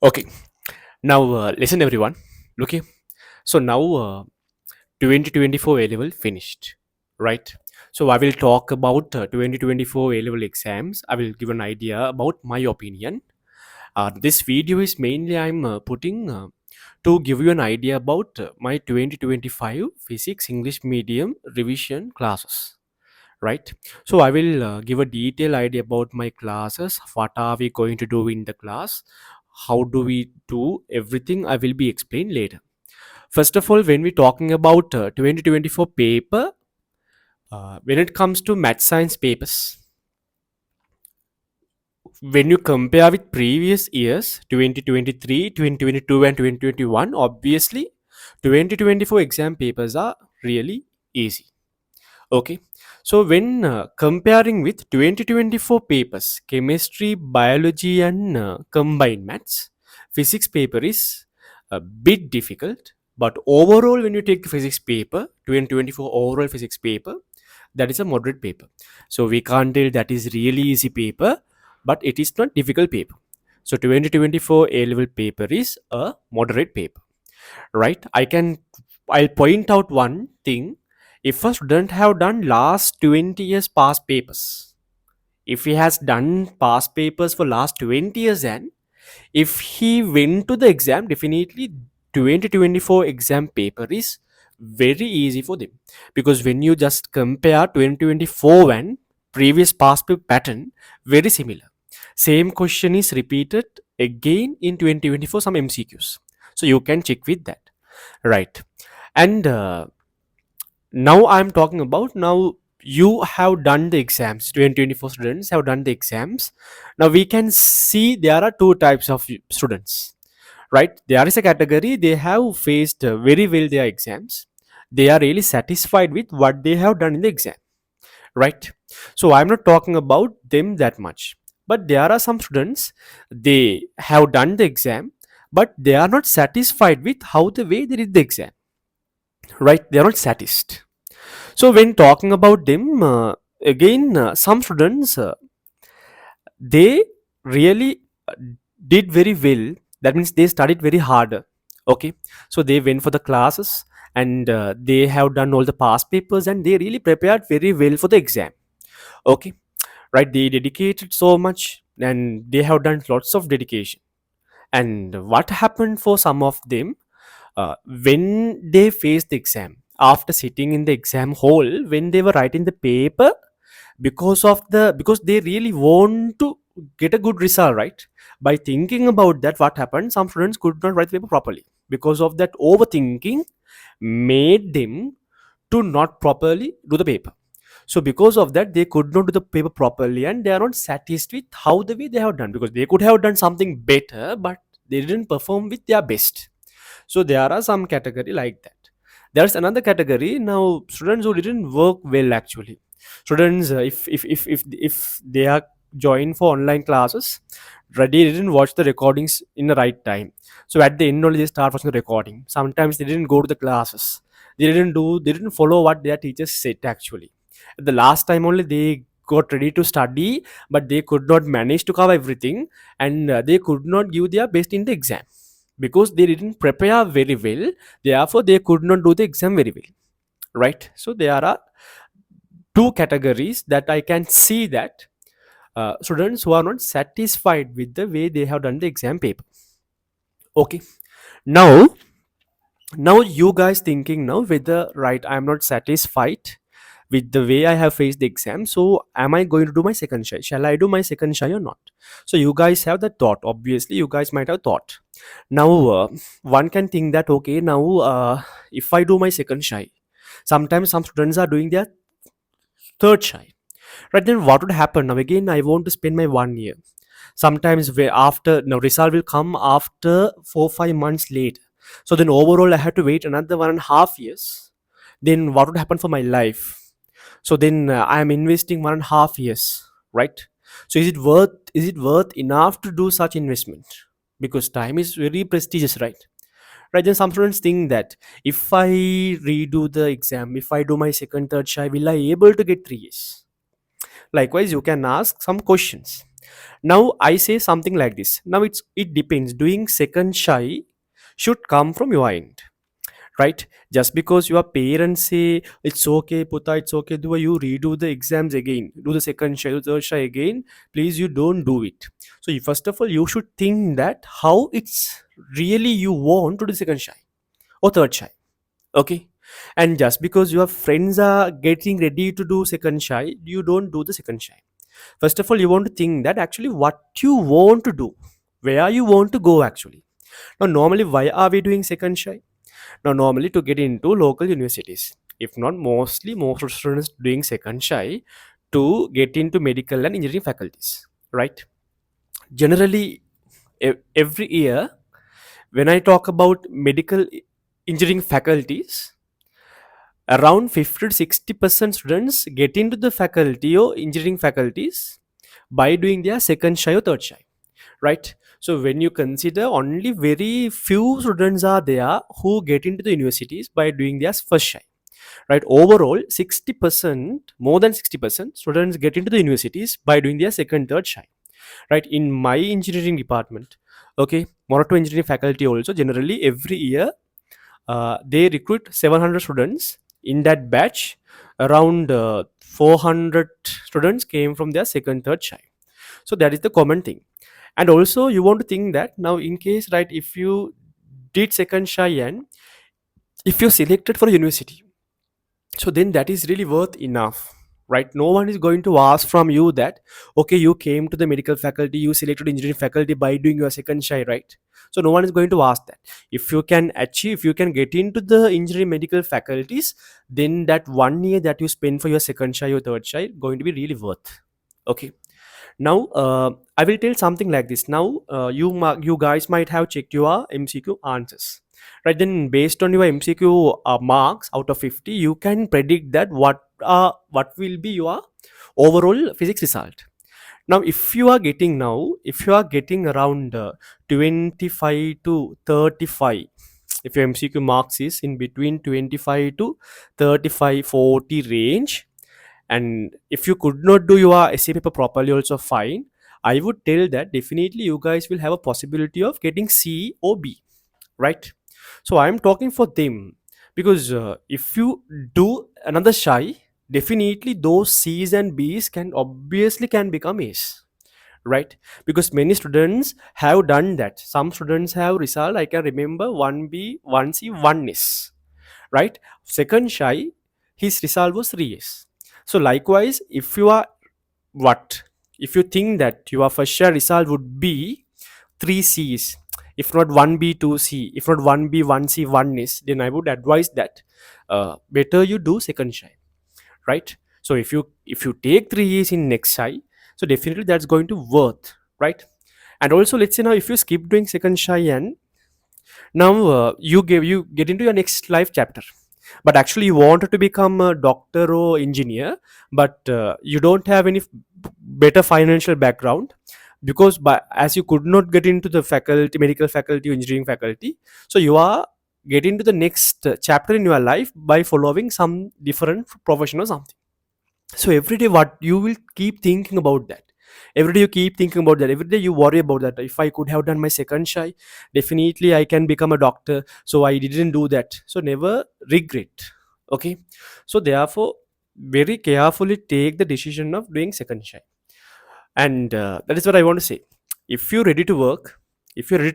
Okay, now listen everyone. Okay, so now 2024 A level finished, right? So I will talk about 2024 A level exams. I will give an idea about my opinion. This video is mainly I'm putting to give you an idea about my 2025 physics English medium revision classes, right? So I will give a detailed idea about my classes. What are we going to do in the class? How do we do everything? I will be explained later. First of all, when we're talking about 2024 paper, when it comes to math science papers, when you compare with previous years 2023, 2022, and 2021, obviously 2024 exam papers are really easy. Okay, so when comparing with 2024 papers, chemistry, biology, and combined maths, physics paper is a bit difficult. But overall, when you take the physics paper, 2024 overall physics paper, that is a moderate paper. So we can't tell that is really easy paper, but it is not difficult paper. So 2024 A level paper is a moderate paper, right? I'll point out one thing. If a student have done last 20 years past papers, if he has done past papers for last 20 years, and if he went to the exam, definitely 2024 exam paper is very easy for them, because when you just compare 2024 and previous past paper pattern, very similar, same question is repeated again in 2024, some MCQs, so you can check with that, right? And now I'm talking about, now you have done the exams, 2024 students have done the exams. Now we can see there are two types of students, right? There is a category, they have faced very well their exams, they are really satisfied with what they have done in the exam, right? So I'm not talking about them that much, but there are some students, they have done the exam, but they are not satisfied with how the way they did the exam, right? They are not satisfied. So when talking about them, again, some students, they really did very well. That means they studied very hard. Okay, so they went for the classes, and they have done all the past papers, and they really prepared very well for the exam. Okay, right? They dedicated so much, and they have done lots of dedication. And what happened for some of them, when they faced the exam, after sitting in the exam hall, when they were writing the paper, because they really want to get a good result, right? By thinking about that, what happened, some students could not write the paper properly, because of that overthinking made them to not properly do the paper. So because of that, they could not do the paper properly, and they are not satisfied with how the way they have done, because they could have done something better, but they didn't perform with their best. So there are some category like that. There's another category, now students who didn't work well actually. Students, if they are joined for online classes, they didn't watch the recordings in the right time. So at the end only they start watching the recording. Sometimes they didn't go to the classes. They didn't follow what their teachers said actually. At the last time only they got ready to study, but they could not manage to cover everything, and they could not give their best in the exam, because they didn't prepare very well, therefore they could not do the exam very well, right? So there are two categories that I can see, that students who are not satisfied with the way they have done the exam paper. Okay, now you guys thinking now whether, right, I'm not satisfied with the way I have faced the exam, so am I going to do my second shy, shall I do my second shy or not? So you guys have the thought, obviously you guys might have thought. Now one can think that, okay, now if I do my second shy, sometimes some students are doing their third shy, right? Then what would happen? Now again I want to spend my 1 year, sometimes where after, now result will come after 4 5 months late, so then overall I have to wait another 1.5 years. Then what would happen for my life? So then I am investing 1.5 years, right? So is it worth enough to do such investment? Because time is very prestigious, right? Right, then some students think that if I redo the exam, if I do my second third try, will I able to get 3 years? Likewise, you can ask some questions. Now I say something like this. Now it depends. Doing second shy should come from your end, right? Just because your parents say it's okay, Puta, it's okay, do you redo the exams again, do the second shy, do the third shy again, please, you don't do it. So first of all, you should think that how it's really you want to do second shy or third shy. Okay. And just because your friends are getting ready to do second shy, you don't do the second shy. First of all, you want to think that actually what you want to do, where you want to go actually. Now normally, why are we doing second shy? Now normally to get into local universities, if not mostly, most of students doing second shy to get into medical and engineering faculties, right? Generally, every year when I talk about medical engineering faculties, around 50 to 60% students get into the faculty or engineering faculties by doing their second shy or third shy, right? So when you consider, only very few students are there who get into the universities by doing their first shy, right? Overall 60%, more than 60% students get into the universities by doing their second third shy, right? In my engineering department, okay, Morato engineering faculty also, generally every year they recruit 700 students. In that batch, around 400 students came from their second third shy. So that is the common thing. And also you want to think that now, in case, right, if you did second shy and if you're selected for a university, so then that is really worth enough, right? No one is going to ask from you that, okay, you came to the medical faculty, you selected engineering faculty by doing your second shy, right? So no one is going to ask that. If you can achieve, if you can get into the engineering medical faculties, then that 1 year that you spend for your second shy or third shy going to be really worth. Okay. Now, I will tell something like this. Now, you guys might have checked your MCQ answers, right? Then, based on your MCQ marks out of 50, you can predict that what will be your overall physics result. Now, if you are getting around 25 to 35, if your MCQ marks is in between 25 to 35, 40 range, and if you could not do your essay paper properly also fine, I would tell that definitely you guys will have a possibility of getting C or B, right? So I'm talking for them, because if you do another shy, definitely those C's and B's can obviously can become A's, right? Because many students have done that. Some students have result, I can remember, 1B, 1C, 1S, right? Second shy, his result was 3S. So likewise, if you are, what, if you think that your first year result would be 3 C's, if not 1B 2C, if not 1B 1C 1S, then I would advise that better you do second shy, right? So if you take 3 E's in next shy, so definitely that's going to worth, right? And also, let's say now if you skip doing second shy and now you get into your next life chapter, but actually you wanted to become a doctor or engineer, but you don't have any better financial background, because as you could not get into the faculty, medical faculty or engineering faculty, so you are getting to the next chapter in your life by following some different profession or something. So every day what you will keep thinking about that, every day you keep thinking about that, every day you worry about that, if I could have done my second shy, definitely I can become a doctor, so I didn't do that. So never regret. Okay. So therefore, very carefully take the decision of doing second shy. And that is what I want to say. If you're ready to work, if you're ready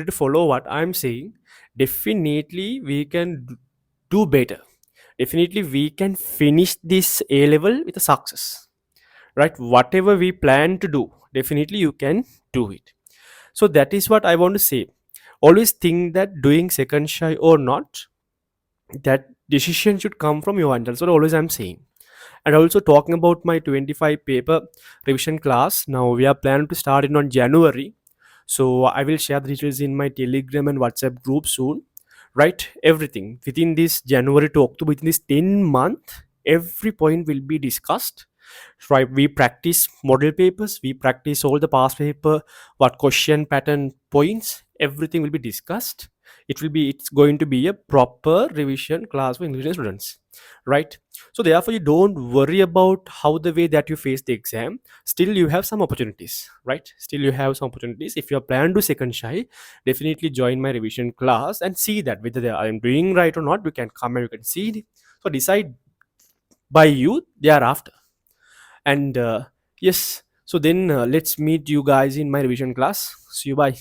to follow what I'm saying, definitely we can do better. Definitely we can finish this A level with a success, right? Whatever we plan to do, definitely you can do it. So that is what I want to say. Always think that doing second shy or not, that decision should come from your end. That's what always I'm saying. And also talking about my 25 paper revision class, now we are planning to start it on January. So I will share the details in my Telegram and WhatsApp group soon, right? Everything within this January to October, within this 10 month, every point will be discussed, right? We practice model papers, we practice all the past paper, what question pattern points, everything will be discussed. It's going to be a proper revision class for English students. right? So therefore you don't worry about how the way that you face the exam. Still you have some opportunities, right? Still you have some opportunities. If you're planning to second shy, definitely join my revision class and see that whether I am doing right or not. You can come and you can see it. So decide by you thereafter. And yes, so then let's meet you guys in my revision class. See you, bye.